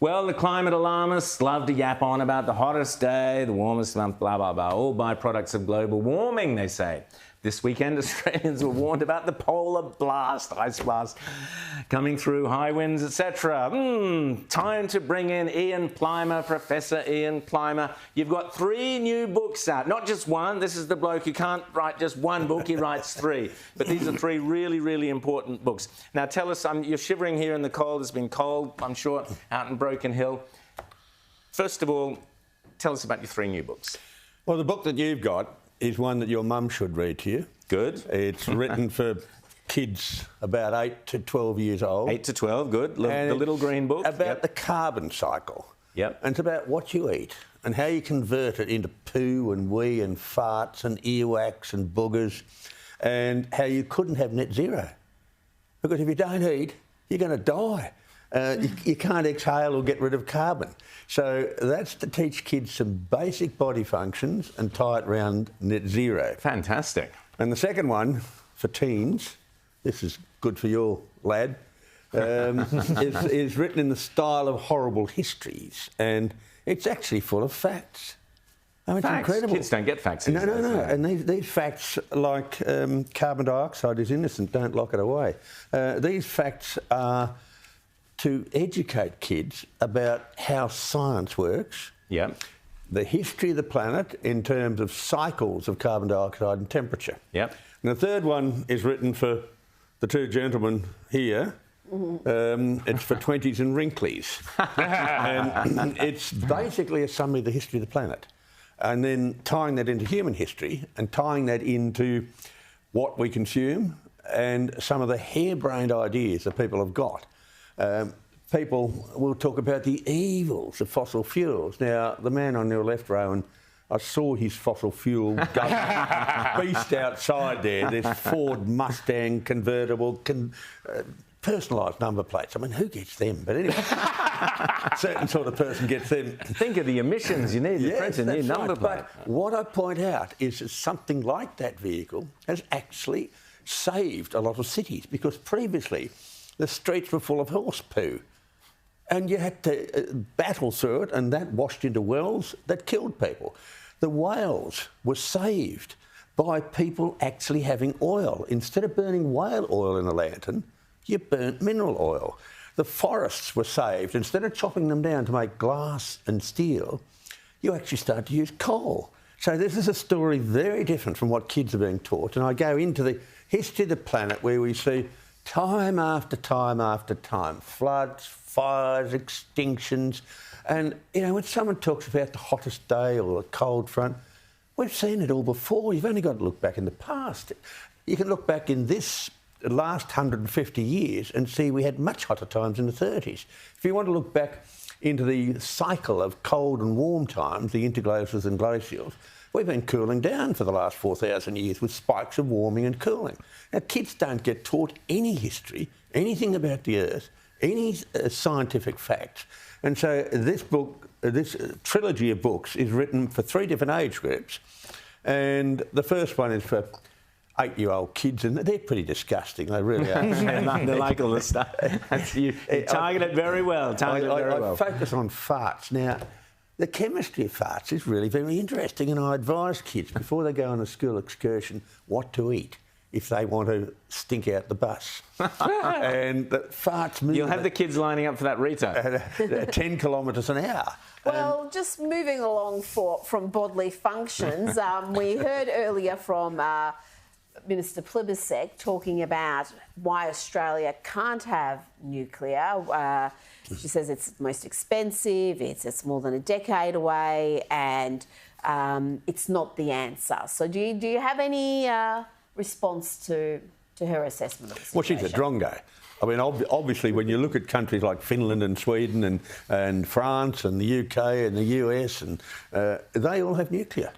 Well, the climate alarmists love to yap on about the hottest day, the warmest month, blah, blah, blah, all byproducts of global warming, they say. This weekend, Australians were warned about the polar blast, ice blast, coming through, high winds, etc. Time to bring in Ian Plimer, Professor Ian Plimer. You've got 3 new books out, not just one. This is the bloke who can't write just one book, he writes 3. But these are 3 really, really important books. Now tell us, you're shivering here in the cold. It's been cold, I'm sure, out in Broken Hill. First of all, tell us about your 3 new books. Well, the book that you've got is one that your mum should read to you. Good. It's written for kids about 8 to 12 years old. 8 to 12, good. The little green book. About the carbon cycle. Yep. And it's about what you eat and how you convert it into poo and wee and farts and earwax and boogers, and how you couldn't have net zero. Because if you don't eat, you're going to die. You can't exhale or get rid of carbon. So that's to teach kids some basic body functions and tie it around net zero. Fantastic. And the second one, for teens, this is good for your lad, is written in the style of horrible histories, and it's actually full of facts. I mean, it's incredible. Kids don't get facts. No. And these facts, like carbon dioxide is innocent, don't lock it away. These facts are to educate kids about how science works, the history of the planet in terms of cycles of carbon dioxide and temperature. And the third one is written for the 2 gentlemen here. It's for 20s and wrinklies. And it's basically a summary of the history of the planet, and then tying that into human history and tying that into what we consume and some of the harebrained ideas that people have got. People will talk about the evils of fossil fuels. Now, the man on your left, Rowan, I saw his fossil fuel beast outside there, this Ford Mustang convertible, personalised number plates. I mean, who gets them? But anyway, a certain sort of person gets them. Think of the emissions you need to print a new number plate. But what I point out is that something like that vehicle has actually saved a lot of cities, because previously the streets were full of horse poo, and you had to battle through it, and that washed into wells that killed people. The whales were saved by people actually having oil. Instead of burning whale oil in a lantern, you burnt mineral oil. The forests were saved. Instead of chopping them down to make glass and steel, you actually started to use coal. So this is a story very different from what kids are being taught. And I go into the history of the planet, where we see time after time after time, floods, fires, extinctions. And, you know, when someone talks about the hottest day or the cold front, we've seen it all before. You've only got to look back in the past. You can look back in this last 150 years and see we had much hotter times in the 30s. If you want to look back into the cycle of cold and warm times, the interglacials and glacials, we've been cooling down for the last 4,000 years with spikes of warming and cooling. Now, kids don't get taught any history, anything about the Earth, any scientific facts. And so this book, this trilogy of books, is written for 3 different age groups. And the first one is for 8-year-old kids, and they're pretty disgusting. They really are. They like all this stuff. You target it very well. I focus on farts. Now, the chemistry of farts is really very interesting, and I advise kids before they go on a school excursion what to eat if they want to stink out the bus. And the farts move. You'll have the kids lining up for that Rita. At 10 kilometres an hour. Well, just moving along from bodily functions, we heard earlier from Minister Plimer talking about why Australia can't have nuclear. She says it's most expensive, it's more than a decade away, and it's not the answer. So do you have any response to her assessment of the situation? Well, she's a drongo. I mean, obviously, when you look at countries like Finland and Sweden and France and the UK and the US, and they all have nuclear.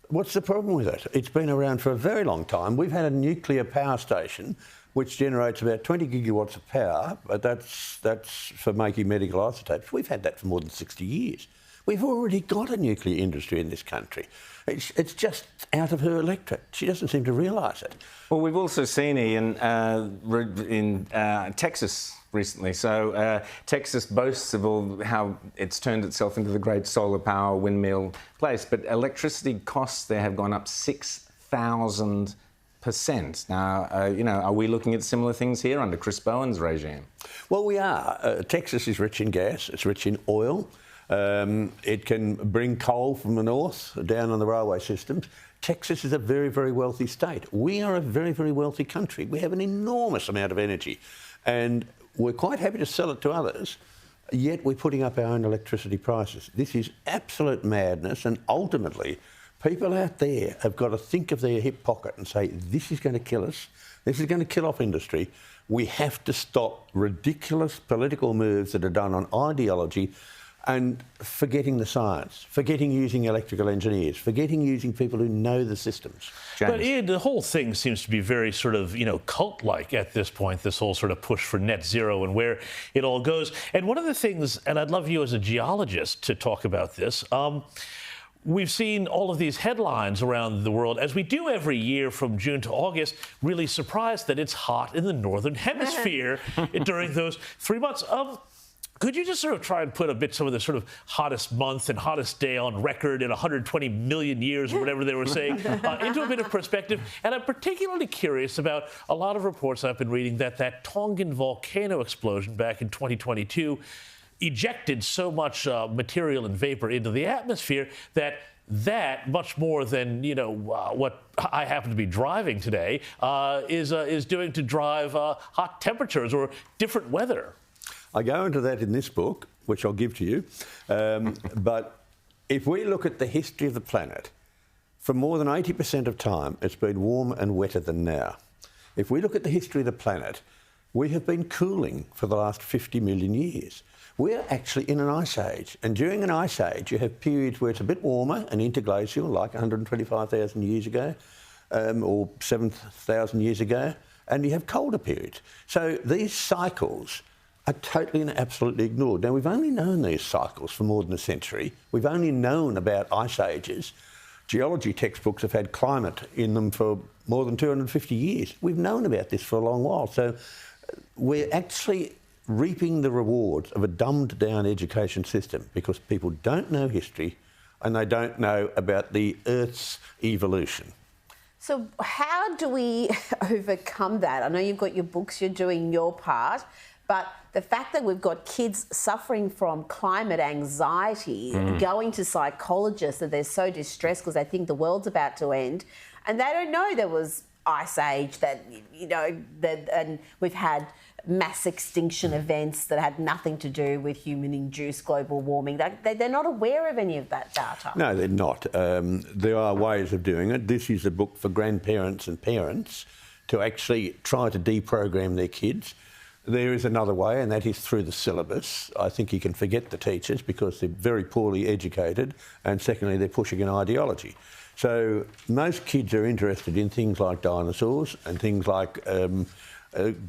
What's the problem with it? It's been around for a very long time. We've had a nuclear power station which generates about 20 gigawatts of power, but that's for making medical isotopes. We've had that for more than 60 years. We've already got a nuclear industry in this country. It's just out of her electorate. She doesn't seem to realise it. Well, we've also seen, Ian, in Texas, recently. So Texas boasts of all how it's turned itself into the great solar power windmill place, but electricity costs there have gone up 6,000%. Now, you know, are we looking at similar things here under Chris Bowen's regime? Well, we are. Texas is rich in gas. It's rich in oil. It can bring coal from the north down on the railway systems. Texas is a very, very wealthy state. We are a very, very wealthy country. We have an enormous amount of energy, and we're quite happy to sell it to others, yet we're putting up our own electricity prices. This is absolute madness, and ultimately, people out there have got to think of their hip pocket and say, this is going to kill us. This is going to kill off industry. We have to stop ridiculous political moves that are done on ideology and forgetting the science, forgetting using electrical engineers, forgetting using people who know the systems. James. But Ian, the whole thing seems to be very sort of, you know, cult-like at this point, this whole sort of push for net zero and where it all goes. And one of the things, and I'd love you as a geologist to talk about this, we've seen all of these headlines around the world, as we do every year from June to August, really surprised that it's hot in the Northern Hemisphere during those 3 months. Could you just sort of try and put some of the sort of hottest month and hottest day on record in 120 million years or whatever they were saying into a bit of perspective? And I'm particularly curious about a lot of reports I've been reading that Tongan volcano explosion back in 2022 ejected so much material and vapor into the atmosphere that much more than, you know, what I happen to be driving today is doing to drive hot temperatures or different weather. I go into that in this book, which I'll give to you. But if we look at the history of the planet, for more than 80% of time, it's been warmer and wetter than now. If we look at the history of the planet, we have been cooling for the last 50 million years. We're actually in an ice age. And during an ice age, you have periods where it's a bit warmer and interglacial, like 125,000 years ago, or 7,000 years ago, and you have colder periods. So these cycles are totally and absolutely ignored. Now, we've only known these cycles for more than a century. We've only known about ice ages. Geology textbooks have had climate in them for more than 250 years. We've known about this for a long while. So we're actually reaping the rewards of a dumbed-down education system because people don't know history and they don't know about the Earth's evolution. So how do we overcome that? I know you've got your books, you're doing your part, but the fact that we've got kids suffering from climate anxiety, going to psychologists, that they're so distressed because they think the world's about to end, and they don't know there was ice age, that, you know, and we've had mass extinction events that had nothing to do with human-induced global warming. They're not aware of any of that data. No, they're not. There are ways of doing it. This is a book for grandparents and parents to actually try to deprogram their kids. There is another way, and that is through the syllabus. I think you can forget the teachers because they're very poorly educated, and secondly, they're pushing an ideology. So most kids are interested in things like dinosaurs and things like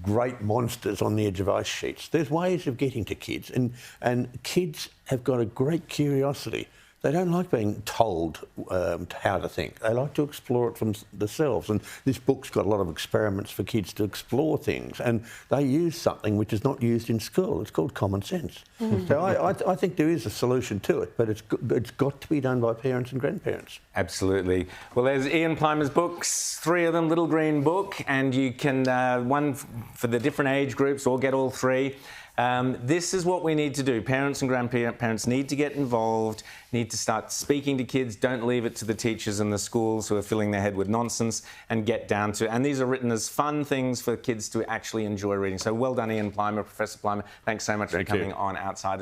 great monsters on the edge of ice sheets. There's ways of getting to kids, and kids have got a great curiosity. They don't like being told how to think. They like to explore it from themselves. And this book's got a lot of experiments for kids to explore things. And they use something which is not used in school. It's called common sense. So I think there is a solution to it, but it's got to be done by parents and grandparents. Absolutely. Well, there's Ian Plimer's books, 3 of them, Little Green Book, and you can, one for the different age groups, or get all 3. This is what we need to do. Parents and grandparents need to get involved, need to start speaking to kids. Don't leave it to the teachers and the schools who are filling their head with nonsense, and get down to, and these are written as fun things for kids to actually enjoy reading. So well done, Ian Plimer, Professor Plimer. Thanks so much for coming on Outside.